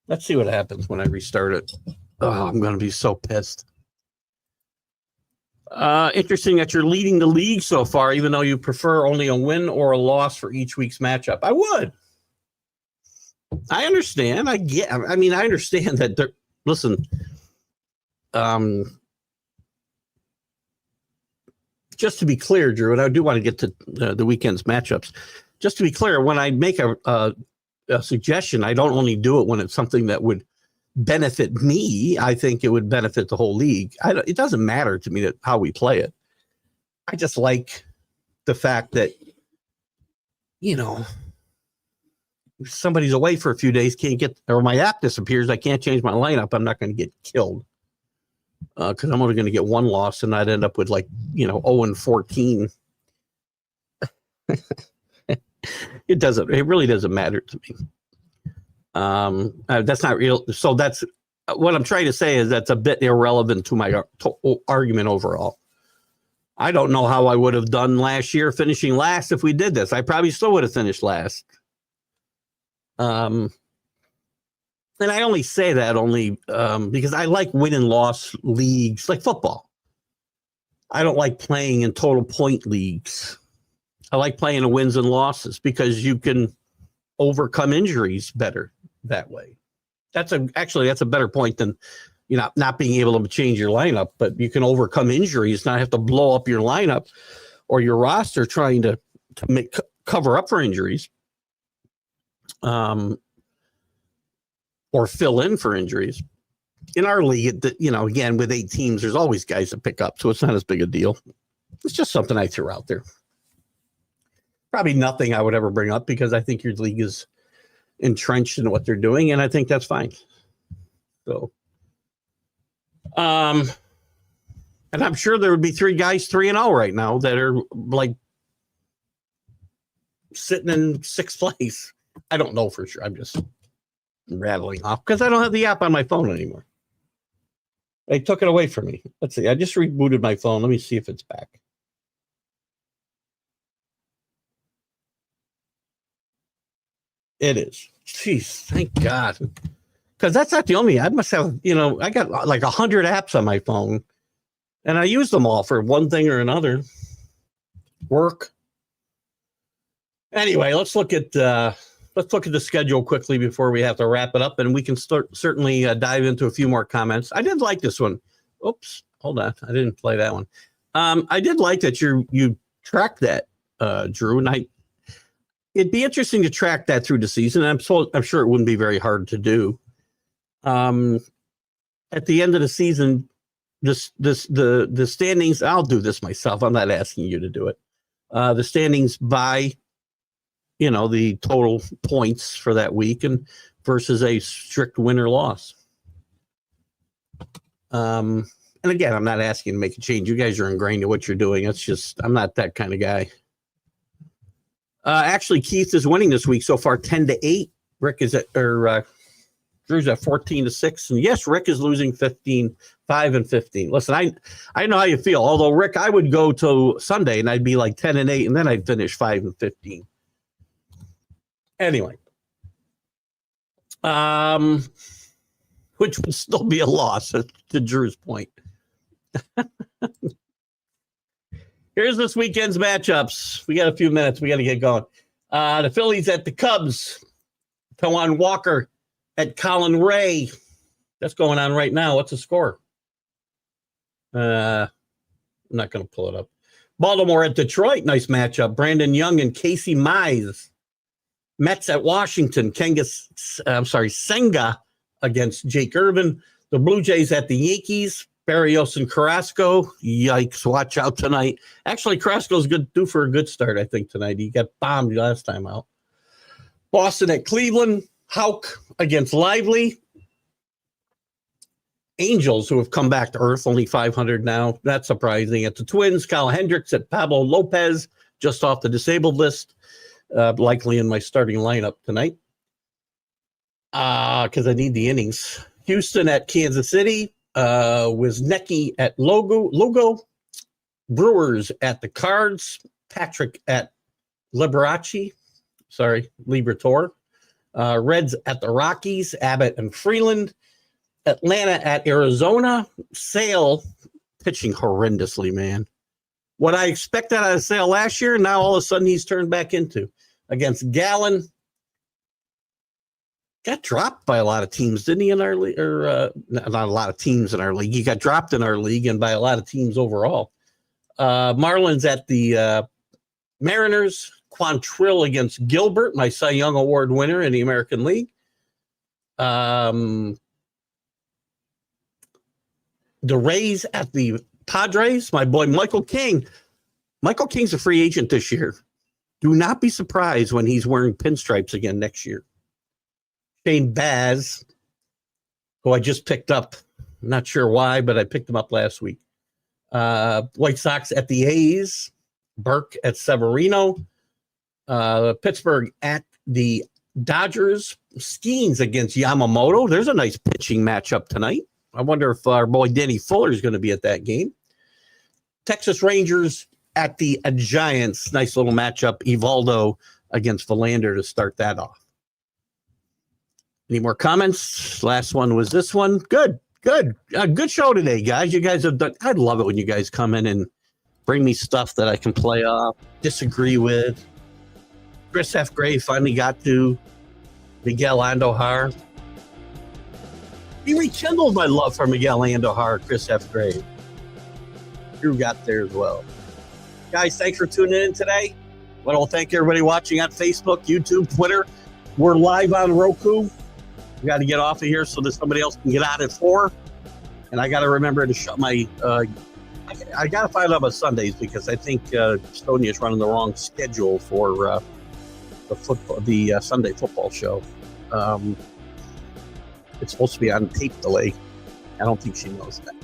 Let's see what happens when I restart it. Oh, I'm going to be so pissed. Interesting that you're leading the league so far, even though you prefer only a win or a loss for each week's matchup. I would. I understand. I understand that. Listen, just to be clear, Drew, and I do want to get to the weekend's matchups. Just to be clear, when I make a suggestion, I don't only do it when it's something that would benefit me. I think it would benefit the whole league. It doesn't matter to me how we play it. I just like the fact that, if somebody's away for a few days, or my app disappears, I can't change my lineup, I'm not going to get killed. Because I'm only going to get one loss, and I'd end up with 0-14. It really doesn't matter to me. That's not real. So that's what I'm trying to say is that's a bit irrelevant to my argument overall. I don't know how I would have done last year finishing last if we did this. I probably still would have finished last. And I only say that because I like win and loss leagues like football. I don't like playing in total point leagues. I like playing in wins and losses because you can overcome injuries better that way. That's a better point than not being able to change your lineup, but you can overcome injuries, not have to blow up your lineup or your roster trying to cover up for injuries, or fill in for injuries. In our league, again, with 8 teams, there's always guys to pick up, so it's not as big a deal. It's just something I threw out there. Probably nothing I would ever bring up because I think your league is entrenched in what they're doing, and I think that's fine. So, and I'm sure there would be 3 guys 3-0 right now that are sitting in 6th place. I don't know for sure. I'm just rattling off because I don't have the app on my phone anymore. They took it away from me. Let's see. I just rebooted my phone. Let me see if it's back. It is. Jeez, thank God. Because that's not the only. I must have, I got 100 apps on my phone, and I use them all for one thing or another. Work. Anyway, let's look at the schedule quickly before we have to wrap it up, and we can certainly dive into a few more comments. I did like this one. Oops, hold on, I didn't play that one. I did like that you tracked that, Drew, and it'd be interesting to track that through the season. I'm sure it wouldn't be very hard to do. At the end of the season, the standings. I'll do this myself. I'm not asking you to do it. The standings by the total points for that week and versus a strict win or loss. And again, I'm not asking you to make a change. You guys are ingrained in what you're doing. It's just, I'm not that kind of guy. Actually, Keith is winning this week so far 10-8. Rick is Drew's at 14-6. And yes, Rick is losing 5-15. Listen, I know how you feel. Although, Rick, I would go to Sunday and I'd be like 10-8, and then I'd finish 5-15. Anyway, which would still be a loss to Drew's point. Here's this weekend's matchups. We got a few minutes. We got to get going. The Phillies at the Cubs. Tawan Walker at Colin Ray. That's going on right now. What's the score? I'm not going to pull it up. Baltimore at Detroit, nice matchup. Brandon Young and Casey Mize. Mets at Washington, Senga against Jake Irvin. The Blue Jays at the Yankees, Barrios and Carrasco. Yikes, watch out tonight. Actually, Carrasco's due for a good start, I think, tonight. He got bombed last time out. Boston at Cleveland, Houck against Lively. Angels, who have come back to earth, only 500 now. That's surprising. At the Twins, Kyle Hendricks at Pablo Lopez, just off the disabled list, likely in my starting lineup tonight because I need the innings. Houston at Kansas City, Wisniewski at Lugo. Brewers at the Cards, Patrick at Liberator. Reds at the Rockies, Abbott and Freeland. Atlanta at Arizona. Sale pitching horrendously, man. What I expected out of Sale last year, now all of a sudden he's turned back into. Against Gallen. Got dropped by a lot of teams, didn't he, in our league? Or not a lot of teams in our league. He got dropped in our league and by a lot of teams overall. Marlins at the Mariners. Quantrill against Gilbert, my Cy Young Award winner in the American League. The Rays at the Padres, my boy Michael King. Michael King's a free agent this year. Do not be surprised when he's wearing pinstripes again next year. Shane Baz, who I just picked up. I'm not sure why, but I picked him up last week. White Sox at the A's. Burke at Severino. Pittsburgh at the Dodgers. Skeens against Yamamoto. There's a nice pitching matchup tonight. I wonder if our boy Danny Fuller is going to be at that game. Texas Rangers at the Giants. Nice little matchup. Evaldo against Verlander to start that off. Any more comments? Last one was this one. Good. Good show today, guys. You guys have done. I love it when you guys come in and bring me stuff that I can play off, disagree with. Chris F. Gray finally got to Miguel Andujar. He rekindled my love for Miguel Andujar, Chris F. Gray. Drew got there as well. Guys, thanks for tuning in today. I want to thank everybody watching on Facebook, YouTube, Twitter. We're live on Roku. We got to get off of here so that somebody else can get out at 4. And I got to remember to shut my I got to find out about Sundays because I think Estonia is running the wrong schedule for the Sunday football show. It's supposed to be on tape delay. I don't think she knows that.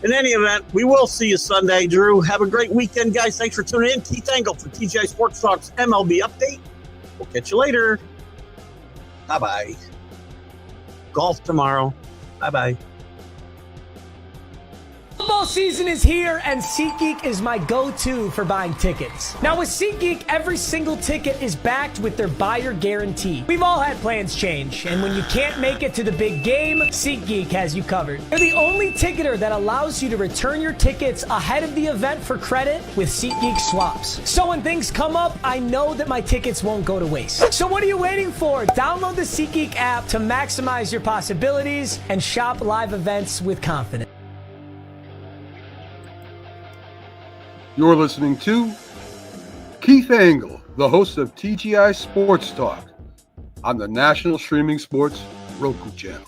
In any event, we will see you Sunday, Drew. Have a great weekend, guys. Thanks for tuning in. Keith Engle for TGI Sports Talk's MLB Update. We'll catch you later. Bye-bye. Golf tomorrow. Bye-bye. Football season is here, and SeatGeek is my go-to for buying tickets. Now, with SeatGeek, every single ticket is backed with their buyer guarantee. We've all had plans change, and when you can't make it to the big game, SeatGeek has you covered. They're the only ticketer that allows you to return your tickets ahead of the event for credit with SeatGeek swaps. So when things come up, I know that my tickets won't go to waste. So what are you waiting for? Download the SeatGeek app to maximize your possibilities and shop live events with confidence. You're listening to Keith Engle, the host of TGI Sports Talk on the National Streaming Sports Roku channel.